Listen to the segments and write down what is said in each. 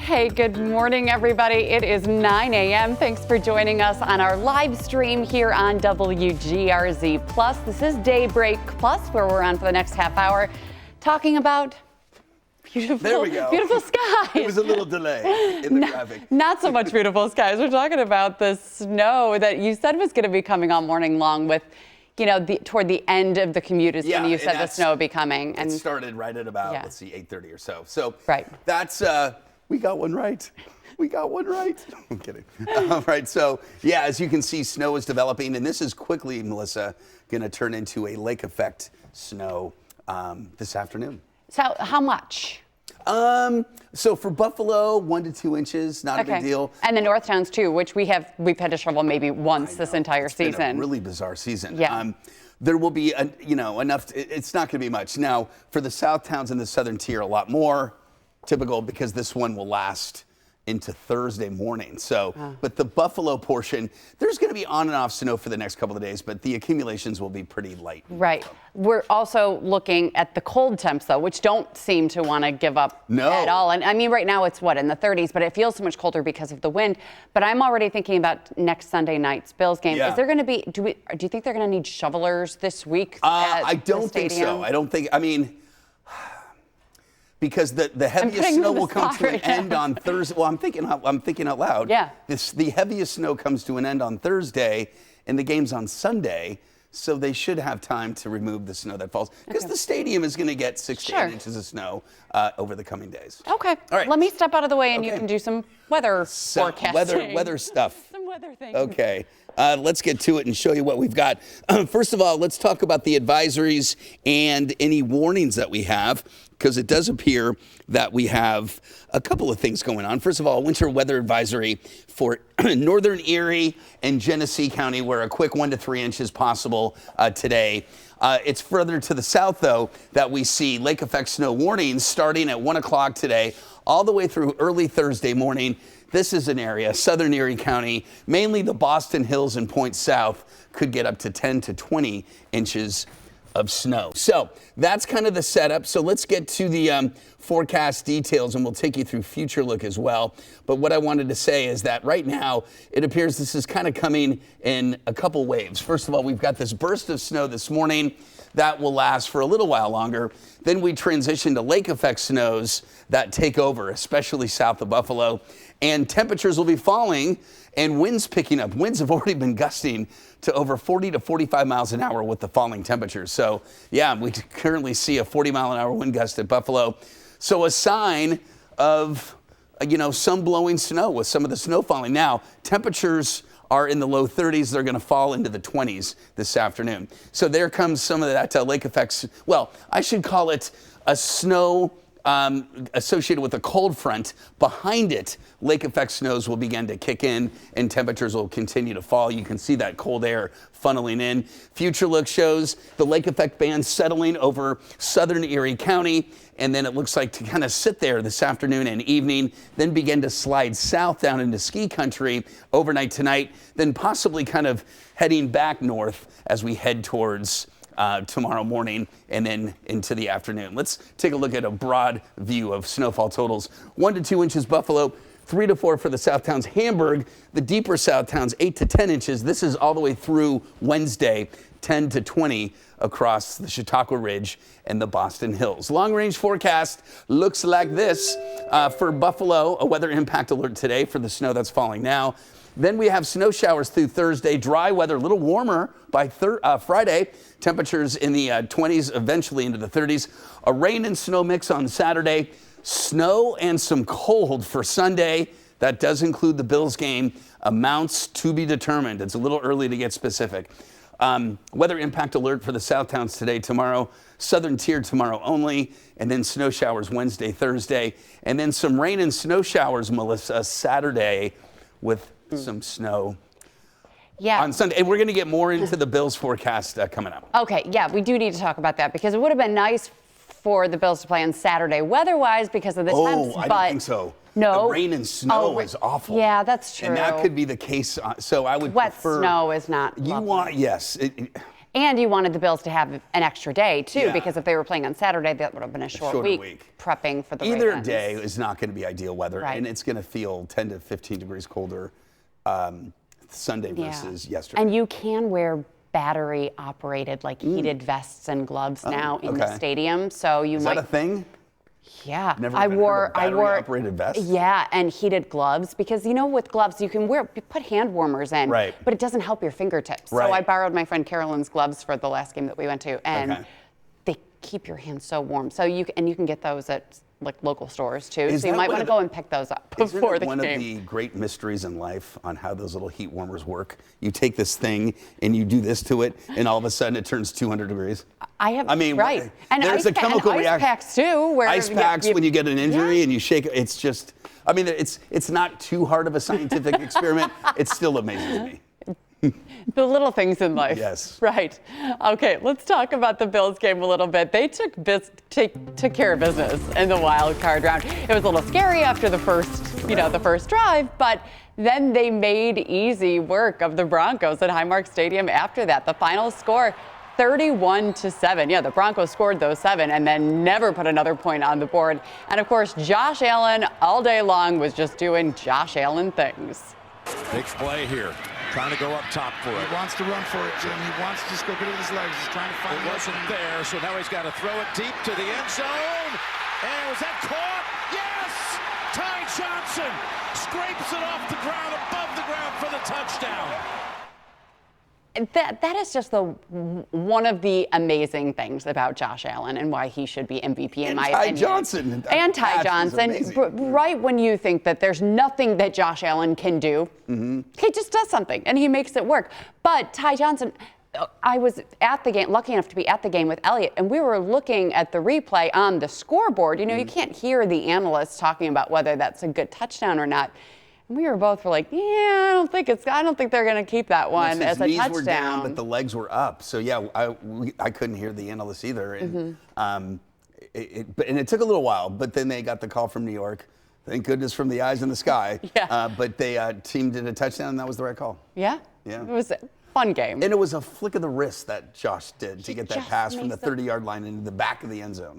Hey, good morning, everybody. It is 9 a.m. Thanks for joining us on our live stream here on WGRZ Plus. This is Daybreak Plus, where we're on for the next half hour talking about beautiful, there we go. Beautiful skies. There was a little delay in the traffic. Not so much beautiful skies. We're talking about the snow that you said was going to be coming all morning long with, you know, toward the end of the commute is when you said the snow would be coming. And it started right at about, let's see, 8:30 or so. So that's, we got one right. We got one right. I'm kidding. All right, so yeah, as you can see, snow is developing, and this is quickly, Melissa, going to turn into a lake effect snow this afafternoon. So how much? So for Buffalo, 1 to 2 inches, not a big deal. And the North Towns too, which we've had to shovel maybe once this entire season. It's been a really bizarre season. Yeah. There will be, enough. It's not going to be much. Now, for the South Towns and the Southern Tier, a lot more. Typical, because this one will last into Thursday morning. So, but the Buffalo portion, there's going to be on and off snow for the next couple of days, but the accumulations will be pretty light. Right. We're also looking at the cold temps, though, which don't seem to want to give up at all. And I mean, right now it's in the 30s, but it feels so much colder because of the wind. But I'm already thinking about next Sunday night's Bills game. Yeah. Is there going to be, do you think they're going to need shovelers this week? I don't think so. Because the heaviest snow will come to an end on Thursday. Well, I'm thinking out loud. Yeah. The heaviest snow comes to an end on Thursday, and the game's on Sunday, so they should have time to remove the snow that falls. Because the stadium is going to get 6 to 8 inches of snow over the coming days. Okay. All right. Let me step out of the way, and you can do some weather forecasting. Weather stuff. Some weather things. Okay. Let's get to it and show you what we've got. First of all, let's talk about the advisories and any warnings that we have, because it does appear that we have a couple of things going on. First of all, winter weather advisory for northern Erie and Genesee County, where a quick 1 to 3 inches possible today. It's further to the south, though, that we see lake effect snow warnings starting at 1 o'clock today, all the way through early Thursday morning. This is an area, southern Erie County, mainly the Boston Hills and points south, could get up to 10 to 20 inches of snow. So that's kind of the setup. So let's get to the forecast details, and we'll take you through future look as well. But what I wanted to say is that right now, it appears this is kind of coming in a couple waves. First of all, we've got this burst of snow this morning that will last for a little while longer. Then we transition to lake effect snows that take over, especially south of Buffalo. And temperatures will be falling and winds picking up. Winds have already been gusting to over 40 to 45 miles an hour with the falling temperatures. So yeah, we currently see a 40-mile-an-hour wind gust at Buffalo. So a sign of, some blowing snow with some of the snow falling. Now, temperatures are in the low 30s. They're going to fall into the 20s this afternoon. So there comes some of that lake effects. Well, I should call it a snow associated with a cold front. Behind it, lake effect snows will begin to kick in and temperatures will continue to fall. You can see that cold air funneling in. Future look shows the lake effect band settling over southern Erie County, and then it looks like to kind of sit there this afternoon and evening, then begin to slide south down into ski country overnight tonight, then possibly kind of heading back north as we head towards tomorrow morning and then into the afternoon. Let's take a look at a broad view of snowfall totals. 1 to 2 inches Buffalo, 3 to 4 for the South Towns. Hamburg, the deeper South Towns, 8 to 10 inches. This is all the way through Wednesday, 10 to 20 across the Chautauqua Ridge and the Boston Hills. Long range forecast looks like this for Buffalo. A weather impact alert today for the snow that's falling now. Then we have snow showers through Thursday, dry weather, a little warmer by Friday. Temperatures in the 20s, eventually into the 30s. A rain and snow mix on Saturday. Snow and some cold for Sunday. That does include the Bills game. Amounts to be determined. It's a little early to get specific. Weather impact alert for the South Towns today, tomorrow. Southern Tier tomorrow only. And then snow showers Wednesday, Thursday. And then some rain and snow showers, Melissa, Saturday with some snow on Sunday. And we're going to get more into the Bills forecast coming up. Okay, yeah, we do need to talk about that because it would have been nice for the Bills to play on Saturday weather-wise because of the temps. I don't think so. No. The rain and snow is awful. Yeah, that's true. And that could be the case. So I would Wet prefer. snow is not lovely. Yes. And you wanted the Bills to have an extra day, too, Yeah. because if they were playing on Saturday, that would have been a short week prepping for the Either Ravens. day is not going to be ideal weather, Right. and it's going to feel 10 to 15 degrees colder Sunday versus yesterday. And you can wear battery-operated, like heated vests and gloves now in the stadium. So you Is might. that a thing? Yeah, Never I heard wore of battery-operated vests? Yeah, and heated gloves, because with gloves you can put hand warmers in, Right. but it doesn't help your fingertips. Right. So I borrowed my friend Carolyn's gloves for the last game that we went to, and they keep your hands so warm. So you can get those at like local stores too. So you might want to go and pick those up before the game. One of the great mysteries in life on how those little heat warmers work. You take this thing and you do this to it, and all of a sudden it turns 200 degrees. Right. And there's a chemical ice reaction. packs too. Where Ice packs when you get an injury and you shake it. It's just, it's not too hard of a scientific experiment. It still amazes me. The little things in life. Yes. Right. Okay, let's talk about the Bills game a little bit. They took care of business in the wild card round. It was a little scary after the first drive, but then they made easy work of the Broncos at Highmark Stadium after that. The final score, 31-7. Yeah, the Broncos scored those 7 and then never put another point on the board. And of course, Josh Allen all day long was just doing Josh Allen things. Big play here. Trying to go up top for it. He wants to run for it, Jim. He wants to just go get it with his legs. He's trying to find it. Wasn't there, so now he's got to throw it deep to the end zone. And was that caught? Yes! Ty Johnson scrapes it off the ground, above the ground for the touchdown. That is just one of the amazing things about Josh Allen and why he should be MVP in my opinion. And Ty Johnson. Right when you think that there's nothing that Josh Allen can do, he just does something and he makes it work. But Ty Johnson, I was at the game, lucky enough to be at the game with Elliot, and we were looking at the replay on the scoreboard. You can't hear the analysts talking about whether that's a good touchdown or not. We were both like, yeah, I don't think they're going to keep that one as a touchdown. His knees were down, but the legs were up. So yeah, I couldn't hear the analysts either. And it took a little while, but then they got the call from New York. Thank goodness, from the eyes in the sky. But they team did a touchdown, and that was the right call. Yeah. It was a fun game. And it was a flick of the wrist that Josh did to get that pass from the 30-yard line into the back of the end zone.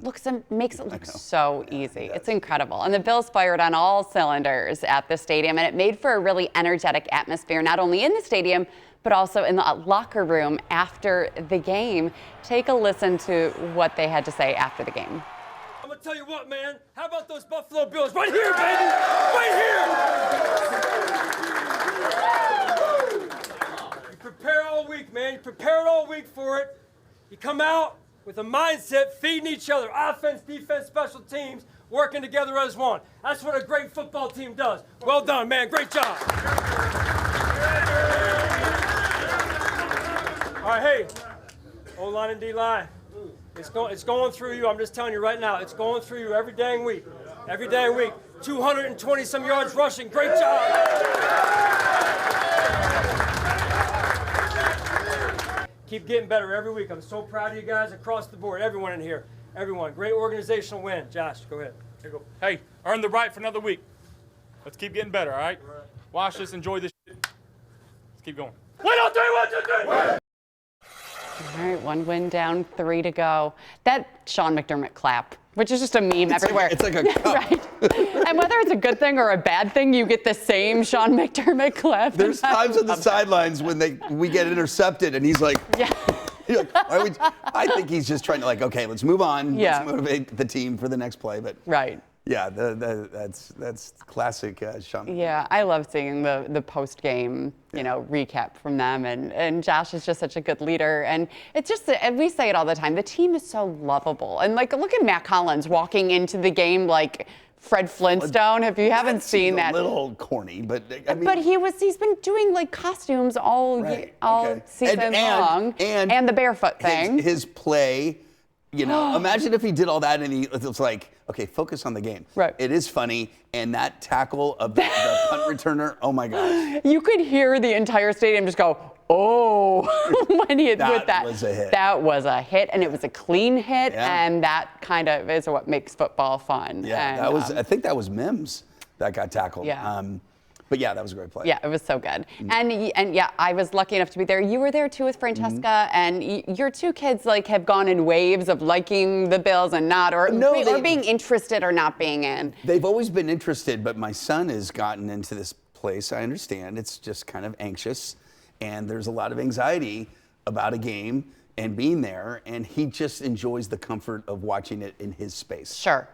Makes it look so easy. It's incredible. And the Bills fired on all cylinders at the stadium, and it made for a really energetic atmosphere, not only in the stadium, but also in the locker room after the game. Take a listen to what they had to say after the game. I'm gonna tell you what, man. How about those Buffalo Bills? Right here, baby! Right here! You prepare all week, man. You prepared all week for it. You come out with a mindset, feeding each other, offense, defense, special teams, working together as one. That's what a great football team does. Well done, man. Great job. All right, hey, O-line and D-line. It's going through you. I'm just telling you right now. It's going through you every dang week. Every dang week. 220-some yards rushing. Great job. Keep getting better every week. I'm so proud of you guys across the board. Everyone in here. Everyone. Great organizational win. Josh, go ahead. Here you go. Hey, earn the right for another week. Let's keep getting better, all right? Watch this. Enjoy this shit. Let's keep going. 1, 2, 3, 1, 2, 3. All right, 1 win down, 3 to go. That Sean McDermott clap, which is just a meme everywhere. It's like a cup. Right. And whether it's a good thing or a bad thing, you get the same Sean McDermott clap. There's times on the sidelines when we get intercepted, and he's like, I think he's just trying to okay, let's move on. Let's motivate the team for the next play. But yeah, that's classic Sean. Yeah, I love seeing the post game, recap from them, and Josh is just such a good leader, and it's just and we say it all the time. The team is so lovable, and look at Matt Collins walking into the game like Fred Flintstone. If you haven't seen that, a little corny, but I mean, but he's been doing costumes all season long, and the barefoot thing. His play. Imagine if he did all that and he was like, okay, focus on the game. Right. It is funny, and that tackle of the punt returner, oh my gosh. You could hear the entire stadium just go, oh, when he hit with that. That was a hit. That was a hit, and it was a clean hit, and that kind of is what makes football fun. Yeah, and, I think that was Mims that got tackled. Yeah. But yeah, that was a great play. Yeah, it was so good. And yeah, I was lucky enough to be there. You were there too with Francesca, and your two kids like have gone in waves of liking the Bills and not, or being interested or not being in. They've always been interested, but my son has gotten into this place. I understand it's just kind of anxious, and there's a lot of anxiety about a game and being there, and he just enjoys the comfort of watching it in his space. Sure.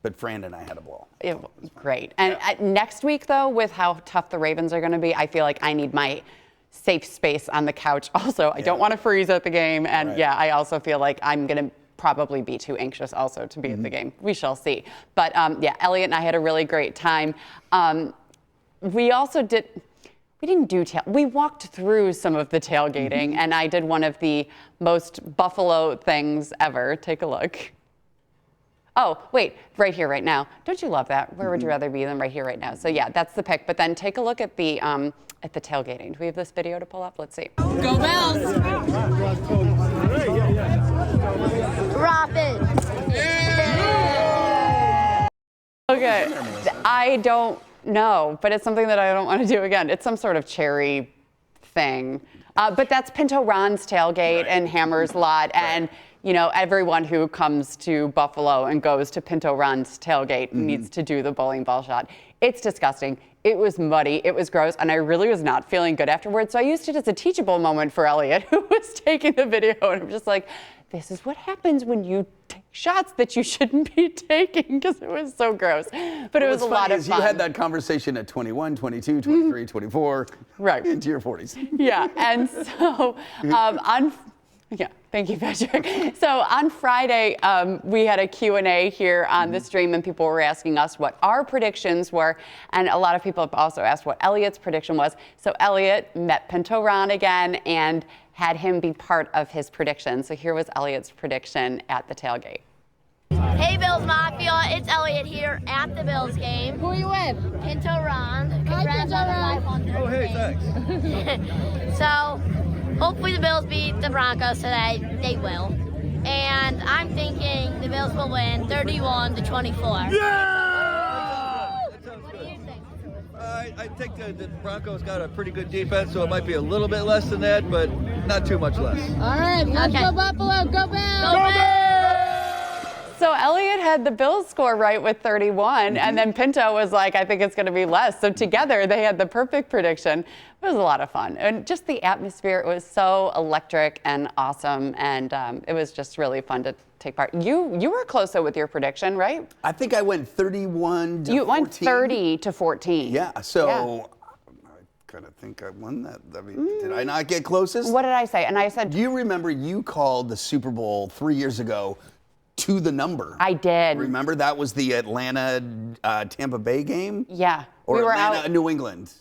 But Fran and I had a ball. It was great. And next week, though, with how tough the Ravens are going to be, I feel like I need my safe space on the couch. Also, I don't want to freeze at the game. And yeah, I also feel like I'm going to probably be too anxious also to be at the game. We shall see. But yeah, Elliot and I had a really great time. We also we walked through some of the tailgating, and I did one of the most Buffalo things ever. Take a look. Oh, wait, right here, right now. Don't you love that? Where would you rather be than right here, right now? So yeah, that's the pick. But then take a look at the tailgating. Do we have this video to pull up? Let's see. Go Bills! Robin! Okay, I don't know, but it's something that I don't want to do again. It's some sort of cherry thing. But that's Pinto Ron's tailgate and Hammer's lot. And you know, everyone who comes to Buffalo and goes to Pinto Ron's tailgate needs to do the bowling ball shot. It's disgusting. It was muddy. It was gross. And I really was not feeling good afterwards. So I used it as a teachable moment for Elliot, who was taking the video. And I'm just like, this is what happens when you take shots that you shouldn't be taking, because it was so gross. But it was a lot of fun. You had that conversation at 21, 22, 23, 24. Right. Into your 40s. Yeah. And so yeah, thank you, Patrick. So on Friday, we had a Q&A here on the stream, and people were asking us what our predictions were. And a lot of people have also asked what Elliot's prediction was. So Elliot met Pinto Ron again and had him be part of his prediction. So here was Elliot's prediction at the tailgate. Hey Bills Mafia, it's Elliot here at the Bills game. Who are you with? Pinto Ron. Congrats on the 500. Oh, hey, thanks. So, hopefully the Bills beat the Broncos today. They will. And I'm thinking the Bills will win 31-24. Yeah! What do you think? I think the Broncos got a pretty good defense, so it might be a little bit less than that, but not too much less. All right, let's go Buffalo. Go Bills! Go Bills! So Elliot had the Bills score right with 31, and then Pinto was like, I think it's going to be less. So together they had the perfect prediction. It was a lot of fun. And just the atmosphere, it was so electric and awesome, and it was just really fun to take part. You were close though with your prediction, right? I think I went 31 to 14. You went 30 to 14. Yeah, so I kind of think I won that. I mean, did I not get closest? What did I say? And I said, Do you remember you called the Super Bowl 3 years ago to the number? I did. Remember that was the Atlanta Tampa Bay game? Yeah. Or we were Atlanta out. New England?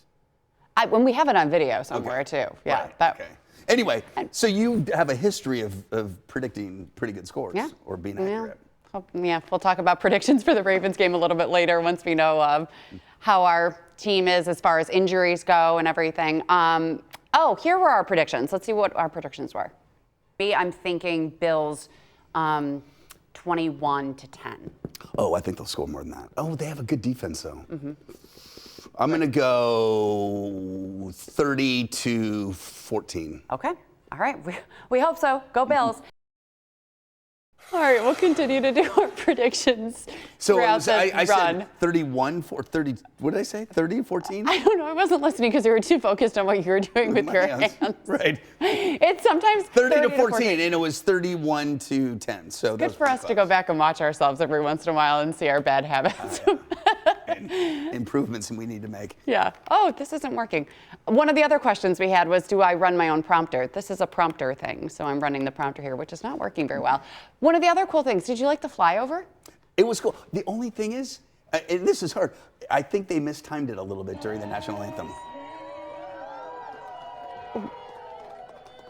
When we have it on video somewhere too. Yeah. Right. Okay. Anyway, so you have a history of predicting pretty good scores, or being accurate. Yeah, we'll talk about predictions for the Ravens game a little bit later once we know how our team is as far as injuries go and everything. Oh, here were our predictions. Let's see what our predictions were. I'm thinking Bills 21-10. Oh, I think they'll score more than that. Oh, they have a good defense though. I'm going to go 30-14. Okay. All right. We hope so. Go Bills. All right. We'll continue to do our predictions throughout the I run. said 31 for 30. What did I say? 30, 14? I don't know. I wasn't listening because you were too focused on what you were doing with your hands. Right. It's sometimes 30 to 14, and it was 31 to 10. So good for us to go back and watch ourselves every once in a while and see our bad habits. And improvements we need to make. Yeah. Oh, this isn't working. One of the other questions we had was, do I run my own prompter? This is a prompter thing, so I'm running the prompter here, which is not working very well. One of the other cool things, did you like the flyover? It was cool. The only thing is, and this is hard, I think they mistimed it a little bit during the national anthem.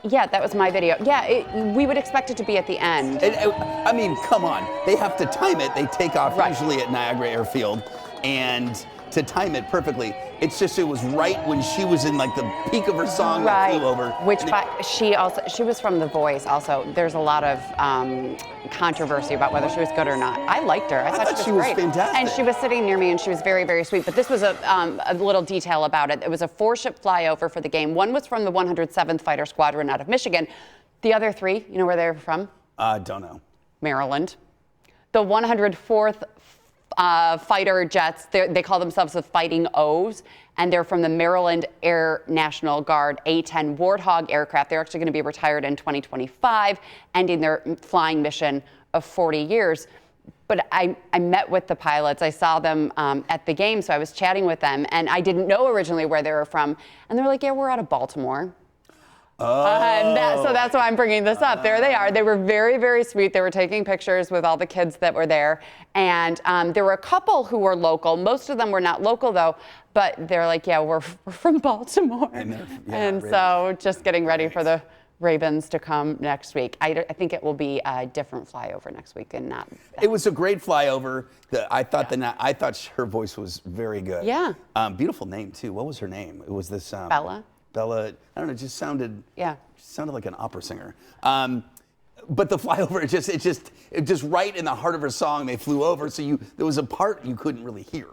Yeah, that was my video. Yeah, we would expect it to be at the end. I mean, come on. They have to time it. They take off usually at Niagara Airfield. And to time it perfectly. It's just, it was right when she was in like the peak of her song that Right. flew over. Which she was from The Voice also. There's a lot of controversy about whether she was good or not. I liked her. I thought she was great. fantastic. And she was sitting near me and she was very, very sweet. But this was a little detail about it. It was a 4-ship flyover for the game. One was from the 107th Fighter Squadron out of Michigan. The other 3, you know where they're from? Don't know. Maryland. The 104th fighter jets, they call themselves the Fighting O's, and they're from the Maryland Air National Guard A-10 Warthog aircraft. They're actually going to be retired in 2025, ending their flying mission of 40 years. But I met with the pilots. I saw them at the game, so I was chatting with them, and I didn't know originally where they were from. And they're like, yeah, we're out of Baltimore. So that's why I'm bringing this up. There they are. They were very, very sweet. They were taking pictures with all the kids that were there. And there were a couple who were local. Most of them were not local, though. But they're like, yeah, we're from Baltimore. And so just getting ready for the Ravens to come next week. I think it will be a different flyover next week and not. It was a great flyover. I thought her voice was very good. Yeah. Beautiful name, too. What was her name? It was this... Bella. Bella, I don't know, it just sounded like an opera singer. But the flyover, it just right in the heart of her song, they flew over, so there was a part you couldn't really hear.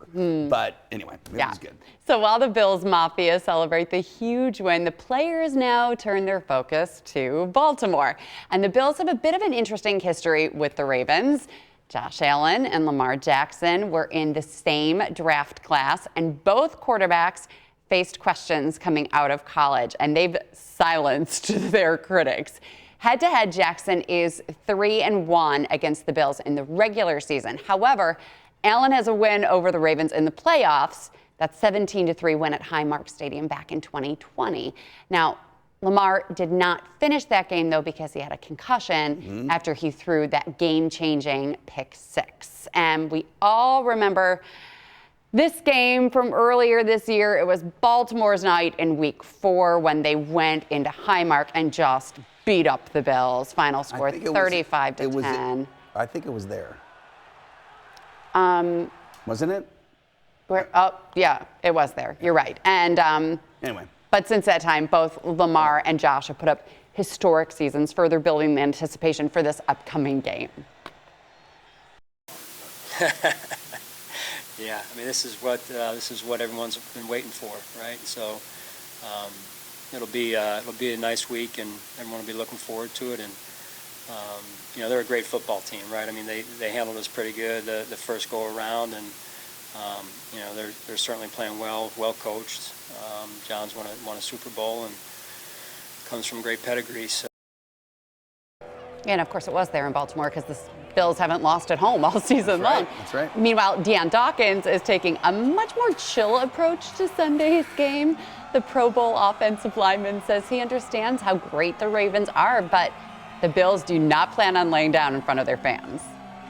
But anyway, it was good. So while the Bills Mafia celebrate the huge win, the players now turn their focus to Baltimore. And the Bills have a bit of an interesting history with the Ravens. Josh Allen and Lamar Jackson were in the same draft class, and both quarterbacks faced questions coming out of college, and they've silenced their critics. Head-to-head, Jackson is 3-1 against the Bills in the regular season. However, Allen has a win over the Ravens in the playoffs. That's 17-3 win at Highmark Stadium back in 2020. Now, Lamar did not finish that game, though, because he had a concussion after he threw that game-changing pick 6. And we all remember this game from earlier this year. It was Baltimore's night in week 4 when they went into Highmark and just beat up the Bills. Final score 35-10. I think it was there. Wasn't it? Yeah, it was there. You're right. And anyway. But since that time, both Lamar and Josh have put up historic seasons, further building the anticipation for this upcoming game. Yeah, I mean, this is what everyone's been waiting for, right? So it'll be a nice week, and everyone will be looking forward to it. And you know, they're a great football team, right? I mean, they handled us pretty good the first go around, and you know, they're certainly playing well coached. John's won a Super Bowl and comes from great pedigree. So. And of course, it was there in Baltimore because the Bills haven't lost at home all season long. That's right. Meanwhile, Deion Dawkins is taking a much more chill approach to Sunday's game. The Pro Bowl offensive lineman says he understands how great the Ravens are, but the Bills do not plan on laying down in front of their fans.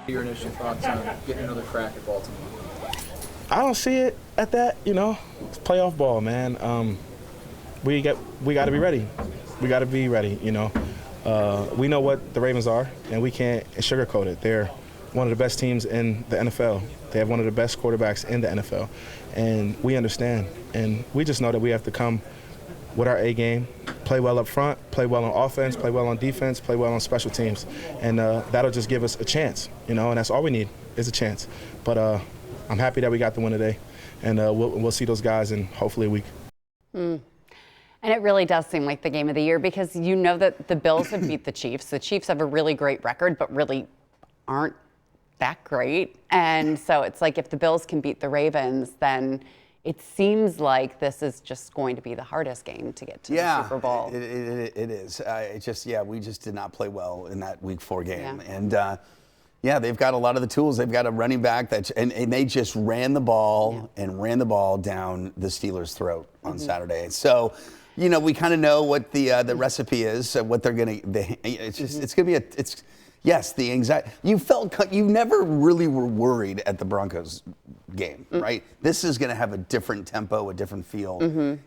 Your initial thoughts on getting another crack at Baltimore? I don't see it at that. You know, it's playoff ball, man. We got to be ready. We got to be ready. You know. We know what the Ravens are, and we can't sugarcoat it. They're one of the best teams in the NFL. They have one of the best quarterbacks in the NFL, and we understand. And we just know that we have to come with our A game, play well up front, play well on offense, play well on defense, play well on special teams, and that'll just give us a chance, you know. And that's all we need is a chance. But I'm happy that we got the win today, and we'll see those guys in hopefully a week. And it really does seem like the game of the year because you know that the Bills have beat the Chiefs. The Chiefs have a really great record, but really aren't that great. And so it's like if the Bills can beat the Ravens, then it seems like this is just going to be the hardest game to get to the Super Bowl. It is. We just did not play well in that Week 4 game. Yeah. And they've got a lot of the tools. They've got a running back and they just ran the ball down the Steelers' throat on Saturday. So, you know, we kind of know what the recipe is, what they're going to. It's going to be the anxiety. You never really were worried at the Broncos game, right? This is going to have a different tempo, a different feel,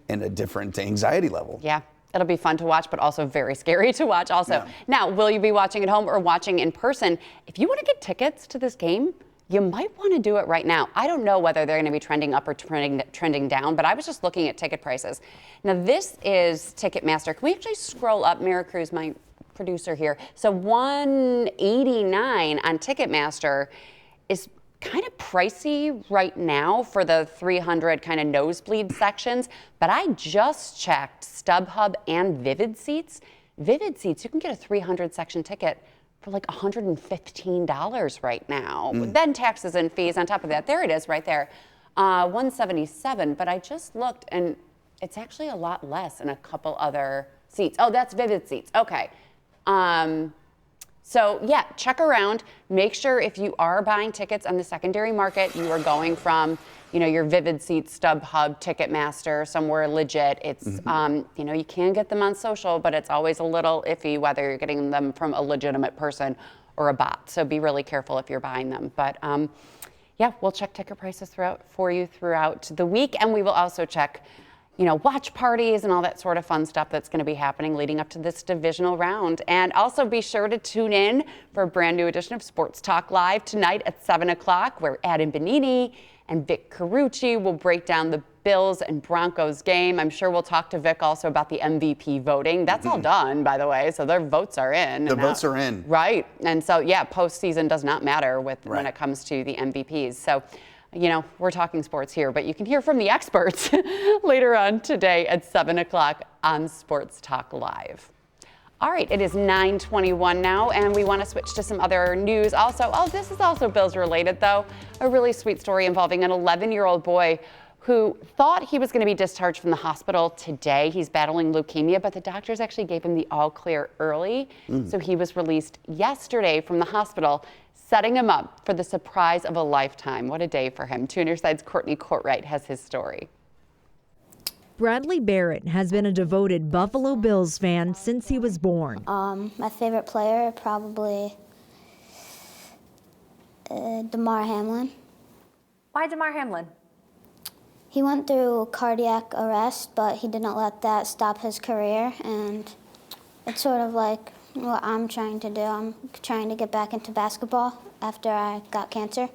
and a different anxiety level. Yeah. It'll be fun to watch, but also very scary to watch also. Yeah. Now, will you be watching at home or watching in person? If you want to get tickets to this game, you might want to do it right now. I don't know whether they're going to be trending up or trending down, but I was just looking at ticket prices. Now, this is Ticketmaster. Can we actually scroll up? Mira Cruz, my producer here. So $189 on Ticketmaster is kind of pricey right now for the 300 kind of nosebleed sections, but I just checked StubHub and Vivid Seats. Vivid Seats, you can get a 300 section ticket for like $115 right now. Then taxes and fees on top of that. There it is right there, $177. But I just looked and it's actually a lot less in a couple other seats. Oh, that's Vivid Seats. Okay. So yeah, check around. Make sure if you are buying tickets on the secondary market, you are going from, you know, your Vivid Seats, StubHub, Ticketmaster, somewhere legit. It's, you know, you can get them on social, but it's always a little iffy whether you're getting them from a legitimate person or a bot. So be really careful if you're buying them. But yeah, we'll check ticket prices for you throughout the week, and we will also check, you know, watch parties and all that sort of fun stuff that's going to be happening leading up to this divisional round. And also be sure to tune in for a brand new edition of Sports Talk Live tonight at 7 o'clock, where Adam Benini and Vic Carucci will break down the Bills and Broncos game. I'm sure we'll talk to Vic also about the MVP voting. That's all done, by the way, so their votes are in. The votes are in. Right. And so, yeah, postseason does not matter when it comes to the MVPs. So, you know, we're talking sports here, but you can hear from the experts later on today at 7 o'clock on Sports Talk Live. All right, it is 9:21 now, and we want to switch to some other news also. Oh, this is also Bills related, though. A really sweet story involving an 11-year-old boy who thought he was going to be discharged from the hospital today. He's battling leukemia, but the doctors actually gave him the all clear early. So he was released yesterday from the hospital, setting him up for the surprise of a lifetime. What a day for him. 2 on your side's Courtney Courtwright has his story. Bradley Barrett has been a devoted Buffalo Bills fan since he was born. My favorite player, probably Damar Hamlin. Why Damar Hamlin? He went through cardiac arrest, but he did not let that stop his career, and it's sort of like what I'm trying to do. I'm trying to get back into basketball after I got cancer.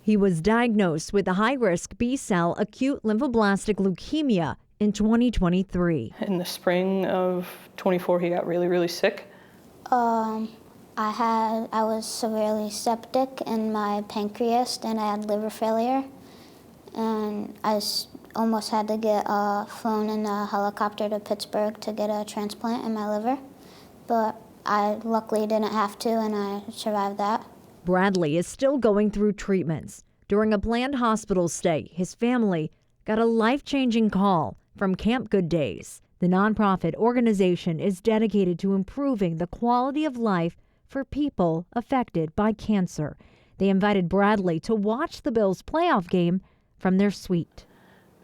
He was diagnosed with a high-risk B-cell acute lymphoblastic leukemia in 2023. In the spring of 24, he got really, really sick. I was severely septic in my pancreas, and I had liver failure, and I almost had to get flown in a helicopter to Pittsburgh to get a transplant in my liver, but I luckily didn't have to, and I survived that. Bradley is still going through treatments. During a planned hospital stay, his family got a life-changing call from Camp Good Days. The nonprofit organization is dedicated to improving the quality of life for people affected by cancer. They invited Bradley to watch the Bills' playoff game from their suite.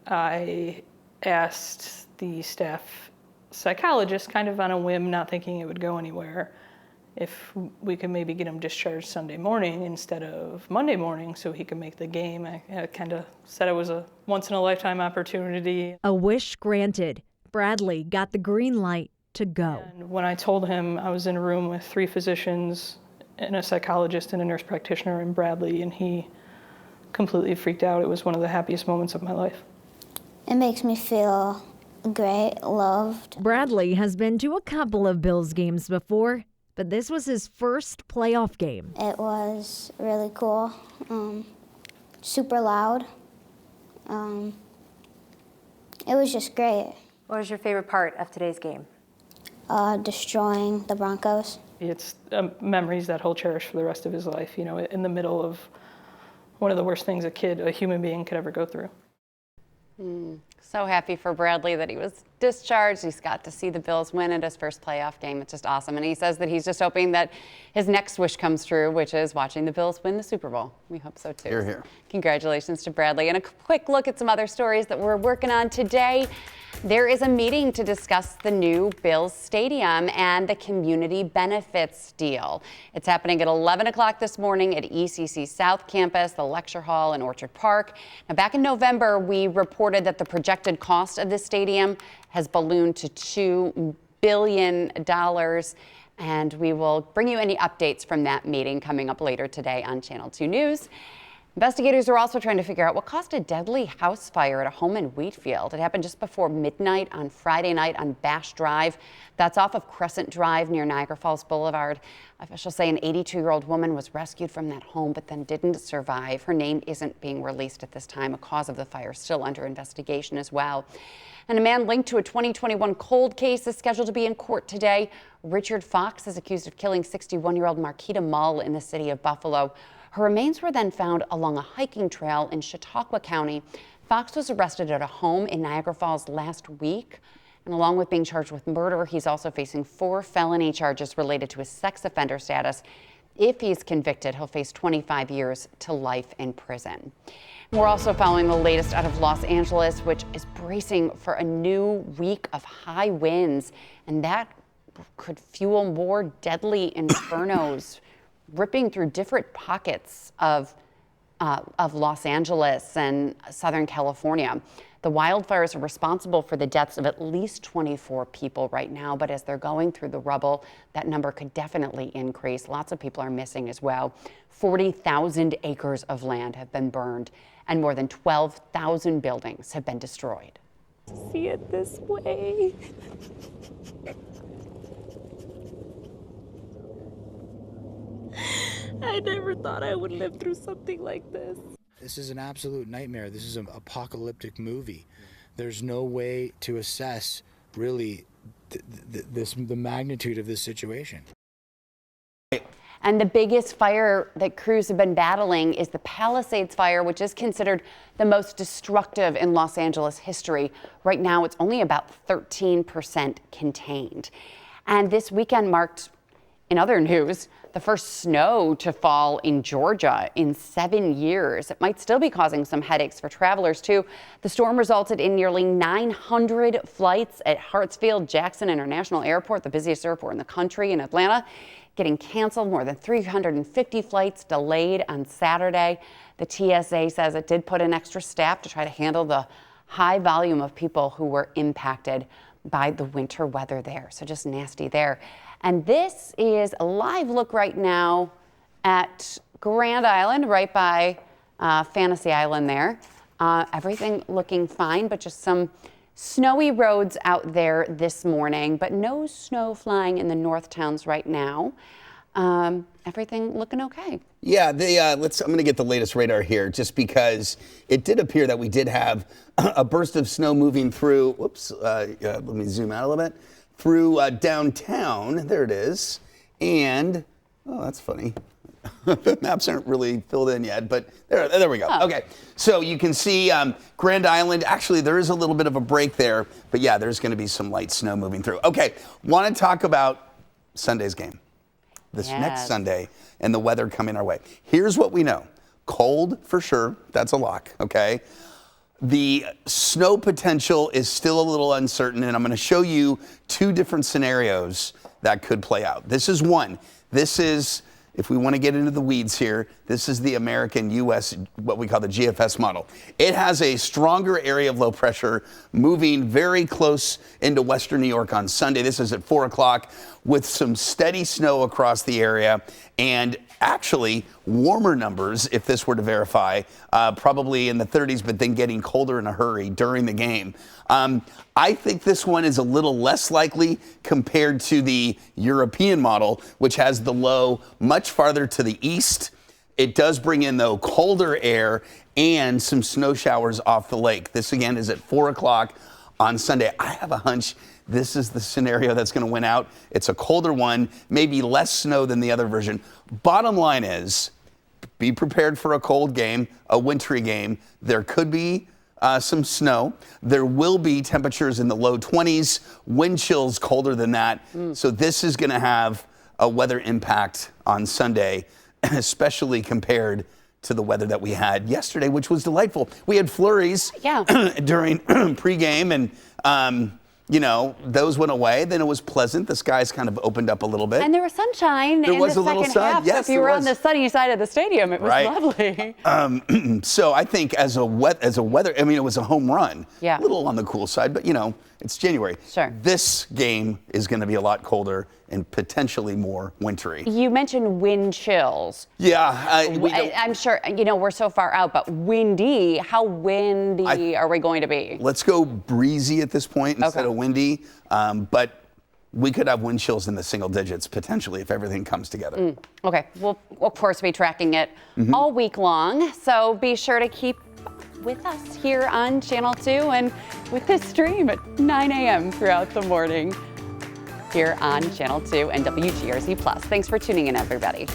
I asked the staff psychologist, kind of on a whim, not thinking it would go anywhere, if we could maybe get him discharged Sunday morning instead of Monday morning so he could make the game. I kind of said it was a once-in-a-lifetime opportunity. A wish granted. Bradley got the green light to go. And when I told him, I was in a room with 3 physicians and a psychologist and a nurse practitioner and Bradley, and he completely freaked out. It was one of the happiest moments of my life. It makes me feel great, loved. Bradley has been to a couple of Bills games before, but this was his first playoff game. It was really cool, super loud. It was just great. What was your favorite part of today's game? Destroying the Broncos. It's memories that he'll cherish for the rest of his life, you know, in the middle of one of the worst things a human being could ever go through. So happy for Bradley that he was discharged. He's got to see the Bills win at his first playoff game. It's just awesome. And he says that he's just hoping that his next wish comes true, which is watching the Bills win the Super Bowl. We hope so too. Hear, hear. Congratulations to Bradley. And a quick look at some other stories that we're working on today. There is a meeting to discuss the new Bills Stadium and the community benefits deal. It's happening at 11 o'clock this morning at ECC South Campus, the lecture hall in Orchard Park. Now, back in November, we reported that the projected cost of this stadium has ballooned to $2 billion. And we will bring you any updates from that meeting coming up later today on Channel 2 News. Investigators are also trying to figure out what caused a deadly house fire at a home in Wheatfield. It happened just before midnight on Friday night on Bash Drive. That's off of Crescent Drive near Niagara Falls Boulevard. Officials say an 82-year-old woman was rescued from that home but then didn't survive. Her name isn't being released at this time. A cause of the fire is still under investigation as well. And a man linked to a 2021 cold case is scheduled to be in court today. Richard Fox is accused of killing 61-year-old Marquita Mull in the city of Buffalo. Her remains were then found along a hiking trail in Chautauqua County. Fox was arrested at a home in Niagara Falls last week. And along with being charged with murder, he's also facing 4 felony charges related to his sex offender status. If he's convicted, he'll face 25 years to life in prison. We're also following the latest out of Los Angeles, which is bracing for a new week of high winds, and that could fuel more deadly infernos ripping through different pockets of Los Angeles and Southern California. The wildfires are responsible for the deaths of at least 24 people right now, but as they're going through the rubble, that number could definitely increase. Lots of people are missing as well. 40,000 acres of land have been burned, and more than 12,000 buildings have been destroyed. To see it this way. I never thought I would live through something like this. This is an absolute nightmare. This is an apocalyptic movie. There's no way to assess really the magnitude of this situation. And the biggest fire that crews have been battling is the Palisades fire, which is considered the most destructive in Los Angeles history. Right now, it's only about 13% contained. And this weekend marked, in other news, the first snow to fall in Georgia in 7 years. It might still be causing some headaches for travelers, too. The storm resulted in nearly 900 flights at Hartsfield-Jackson International Airport, the busiest airport in the country in Atlanta, getting canceled. More than 350 flights delayed on Saturday. The TSA says it did put in extra staff to try to handle the high volume of people who were impacted by the winter weather there. So just nasty there. And this is a live look right now at Grand Island, right by Fantasy Island there. Everything looking fine, but just some snowy roads out there this morning, but no snow flying in the north towns right now. Everything looking okay. Yeah, I'm going to get the latest radar here just because it did appear that we did have a burst of snow moving through, let me zoom out a little bit, through downtown. There it is. And, oh, that's funny. The maps aren't really filled in yet, but there we go. Oh. Okay, so you can see Grand Island. Actually, there is a little bit of a break there, but yeah, there's going to be some light snow moving through. Okay, want to talk about Sunday's game. This next Sunday and the weather coming our way. Here's what we know. Cold for sure. That's a lock, okay? The snow potential is still a little uncertain, and I'm going to show you 2 different scenarios that could play out. This is one. This is, if we want to get into the weeds here, this is the American U.S., what we call the GFS model. It has a stronger area of low pressure moving very close into western New York on Sunday. This is at 4 o'clock with some steady snow across the area and actually warmer numbers, if this were to verify, probably in the 30s, but then getting colder in a hurry during the game. I think this one is a little less likely compared to the European model, which has the low much farther to the east. It does bring in, though, colder air and some snow showers off the lake. This, again, is at 4 o'clock on Sunday. I have a hunch this is the scenario that's going to win out. It's a colder one, maybe less snow than the other version. Bottom line is, be prepared for a cold game, a wintry game. There could be some snow. There will be temperatures in the low 20s, wind chills colder than that. So this is going to have a weather impact on Sunday, especially compared to the weather that we had yesterday, which was delightful. We had flurries during pregame, and you know, those went away. Then it was pleasant. The skies kind of opened up a little bit. And there was sunshine There in was the a little second sun. half. Yes, so if you there were on was. the sunny side of the stadium, it was Right. lovely. So I think as a weather, I mean, it was a home run. Yeah. A little on the cool side, but you know, it's January. Sure. This game is going to be a lot colder and potentially more wintry. You mentioned wind chills. Yeah. I'm sure, you know, we're so far out, but windy, how windy are we going to be? Let's go breezy at this point instead of windy. But we could have wind chills in the single digits potentially if everything comes together. Okay, we'll of course be tracking it all week long, so be sure to keep with us here on Channel 2 and with this stream at 9 a.m. throughout the morning here on Channel 2 and WGRZ+. Thanks for tuning in, everybody.